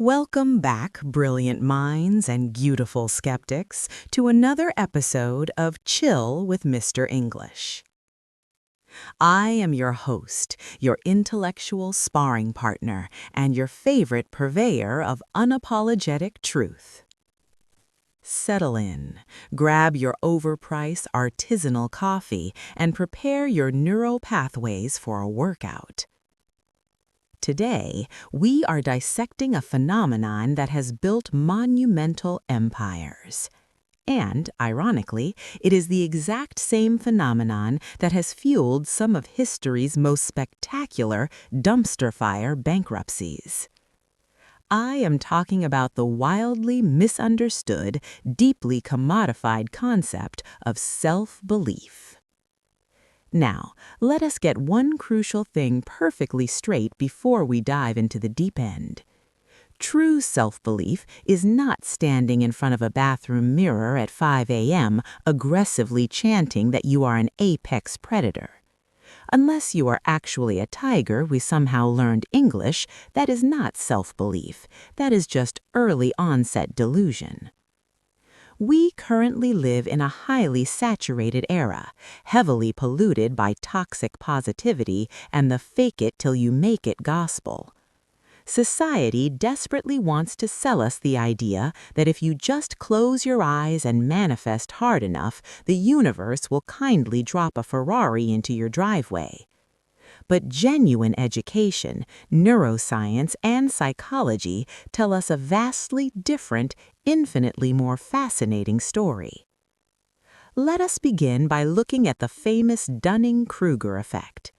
Welcome back, brilliant minds and beautiful skeptics, to another episode of Chill with Mr. English. I am your host, your intellectual sparring partner, and your favorite purveyor of unapologetic truth. Settle in, grab your overpriced artisanal coffee, and prepare your neural pathways for a workout. Today, we are dissecting a phenomenon that has built monumental empires. And, ironically, it is the exact same phenomenon that has fueled some of history's most spectacular dumpster fire bankruptcies. I am talking about the wildly misunderstood, deeply commodified concept of self-belief. Now, let us get one crucial thing perfectly straight before we dive into the deep end. True self-belief is not standing in front of a bathroom mirror at 5 a.m. aggressively chanting that you are an apex predator. Unless you are actually a tiger we somehow learned English, that is not self-belief. That is just early-onset delusion. We currently live in a highly saturated era, heavily polluted by toxic positivity and the fake-it-till-you-make-it gospel. Society desperately wants to sell us the idea that if you just close your eyes and manifest hard enough, the universe will kindly drop a Ferrari into your driveway. But genuine education, neuroscience, and psychology tell us a vastly different, infinitely more fascinating story. Let us begin by looking at the famous Dunning-Kruger effect.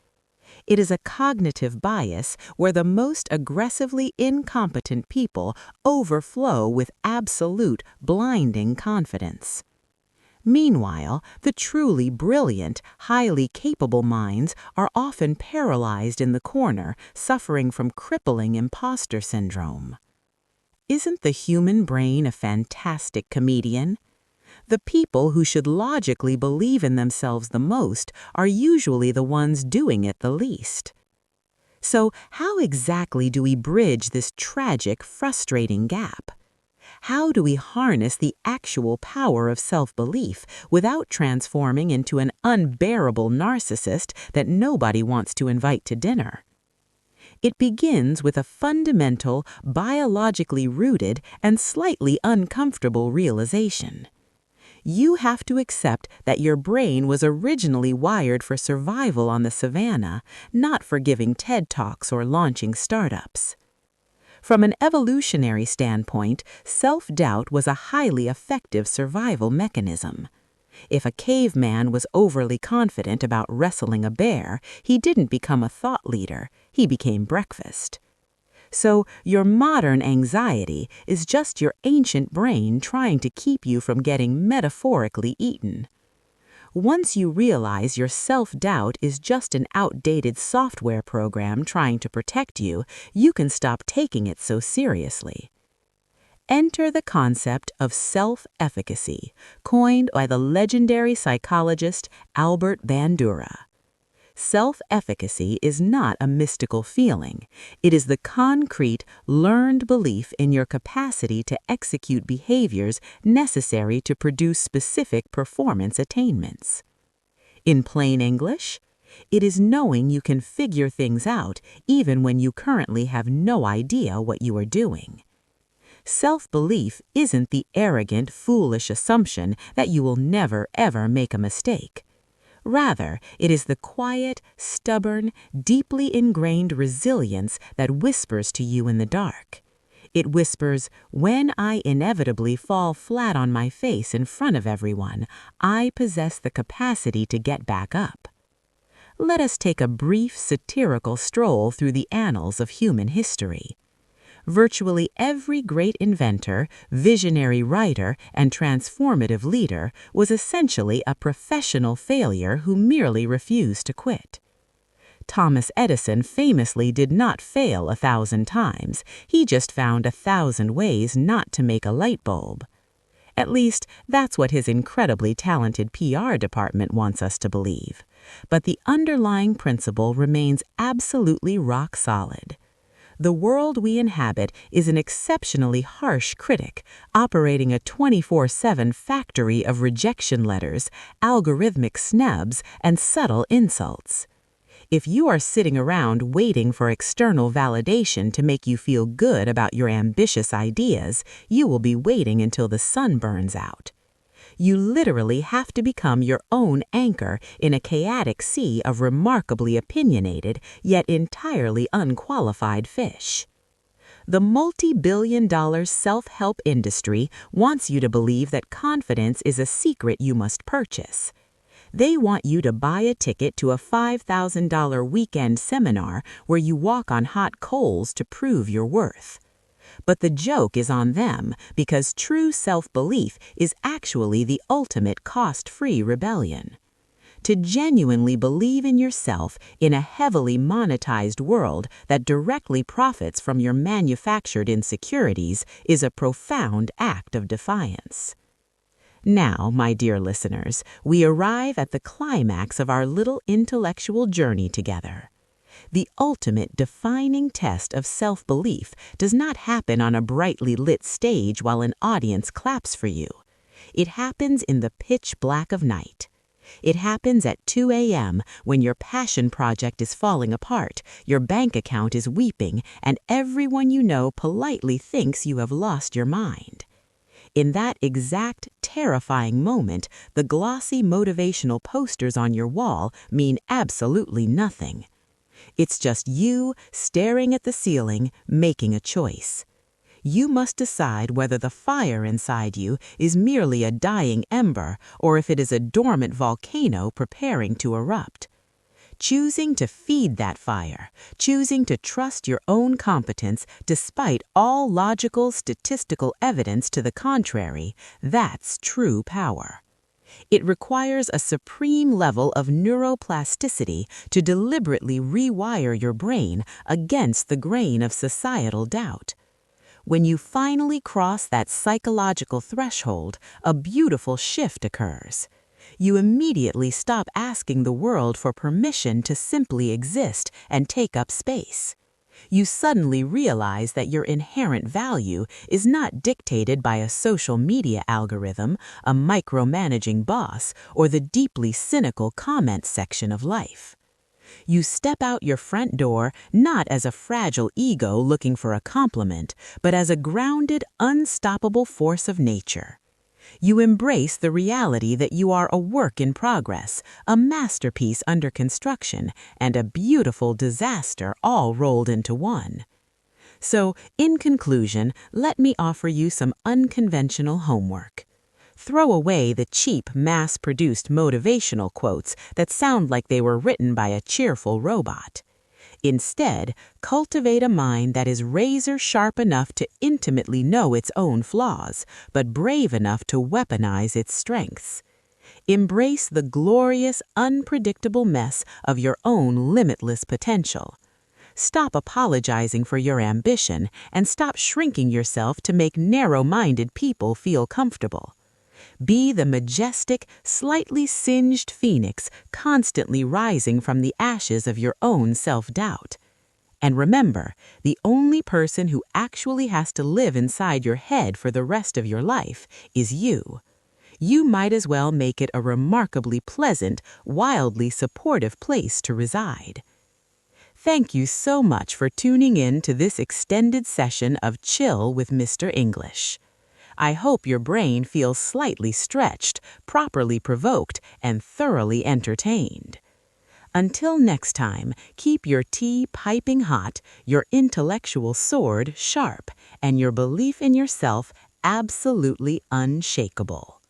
It is a cognitive bias where the most aggressively incompetent people overflow with absolute, blinding confidence. Meanwhile, the truly brilliant, highly capable minds are often paralyzed in the corner, suffering from crippling imposter syndrome. Isn't the human brain a fantastic comedian? The people who should logically believe in themselves the most are usually the ones doing it the least. So, how exactly do we bridge this tragic, frustrating gap? How do we harness the actual power of self-belief without transforming into an unbearable narcissist that nobody wants to invite to dinner? It begins with a fundamental, biologically rooted, and slightly uncomfortable realization. You have to accept that your brain was originally wired for survival on the savannah, not for giving TED Talks or launching startups. From an evolutionary standpoint, self-doubt was a highly effective survival mechanism. If a caveman was overly confident about wrestling a bear, he didn't become a thought leader, he became breakfast. So, your modern anxiety is just your ancient brain trying to keep you from getting metaphorically eaten. Once you realize your self-doubt is just an outdated software program trying to protect you, you can stop taking it so seriously. Enter the concept of self-efficacy, coined by the legendary psychologist Albert Bandura. Self-efficacy is not a mystical feeling. It is the concrete, learned belief in your capacity to execute behaviors necessary to produce specific performance attainments. In plain English, it is knowing you can figure things out even when you currently have no idea what you are doing. Self-belief isn't the arrogant, foolish assumption that you will never, ever make a mistake. Rather, it is the quiet, stubborn, deeply ingrained resilience that whispers to you in the dark. It whispers, "When I inevitably fall flat on my face in front of everyone, I possess the capacity to get back up." Let us take a brief satirical stroll through the annals of human history. Virtually every great inventor, visionary writer, and transformative leader was essentially a professional failure who merely refused to quit. Thomas Edison famously did not fail 1,000 times. He just found 1,000 ways not to make a light bulb. At least, that's what his incredibly talented PR department wants us to believe. But the underlying principle remains absolutely rock solid. The world we inhabit is an exceptionally harsh critic, operating a 24/7 factory of rejection letters, algorithmic snubs, and subtle insults. If you are sitting around waiting for external validation to make you feel good about your ambitious ideas, you will be waiting until the sun burns out. You literally have to become your own anchor in a chaotic sea of remarkably opinionated, yet entirely unqualified fish. The multi-billion-dollar self-help industry wants you to believe that confidence is a secret you must purchase. They want you to buy a ticket to a $5,000 weekend seminar where you walk on hot coals to prove your worth. But the joke is on them, because true self-belief is actually the ultimate cost-free rebellion. To genuinely believe in yourself in a heavily monetized world that directly profits from your manufactured insecurities is a profound act of defiance. Now, my dear listeners, we arrive at the climax of our little intellectual journey together. The ultimate defining test of self-belief does not happen on a brightly lit stage while an audience claps for you. It happens in the pitch black of night. It happens at 2 a.m. when your passion project is falling apart, your bank account is weeping, and everyone you know politely thinks you have lost your mind. In that exact terrifying moment, the glossy motivational posters on your wall mean absolutely nothing. It's just you staring at the ceiling, making a choice. You must decide whether the fire inside you is merely a dying ember or if it is a dormant volcano preparing to erupt. Choosing to feed that fire, choosing to trust your own competence despite all logical, statistical evidence to the contrary, that's true power. It requires a supreme level of neuroplasticity to deliberately rewire your brain against the grain of societal doubt. When you finally cross that psychological threshold, a beautiful shift occurs. You immediately stop asking the world for permission to simply exist and take up space. You suddenly realize that your inherent value is not dictated by a social media algorithm, a micromanaging boss, or the deeply cynical comment section of life. You step out your front door not as a fragile ego looking for a compliment, but as a grounded, unstoppable force of nature. You embrace the reality that you are a work in progress, a masterpiece under construction, and a beautiful disaster all rolled into one. So, in conclusion, let me offer you some unconventional homework. Throw away the cheap, mass-produced motivational quotes that sound like they were written by a cheerful robot. Instead, cultivate a mind that is razor-sharp enough to intimately know its own flaws, but brave enough to weaponize its strengths. Embrace the glorious, unpredictable mess of your own limitless potential. Stop apologizing for your ambition and stop shrinking yourself to make narrow-minded people feel comfortable. Be the majestic, slightly singed phoenix constantly rising from the ashes of your own self-doubt. And remember, the only person who actually has to live inside your head for the rest of your life is you. You might as well make it a remarkably pleasant, wildly supportive place to reside. Thank you so much for tuning in to this extended session of Chill with Mr. English. I hope your brain feels slightly stretched, properly provoked, and thoroughly entertained. Until next time, keep your tea piping hot, your intellectual sword sharp, and your belief in yourself absolutely unshakable.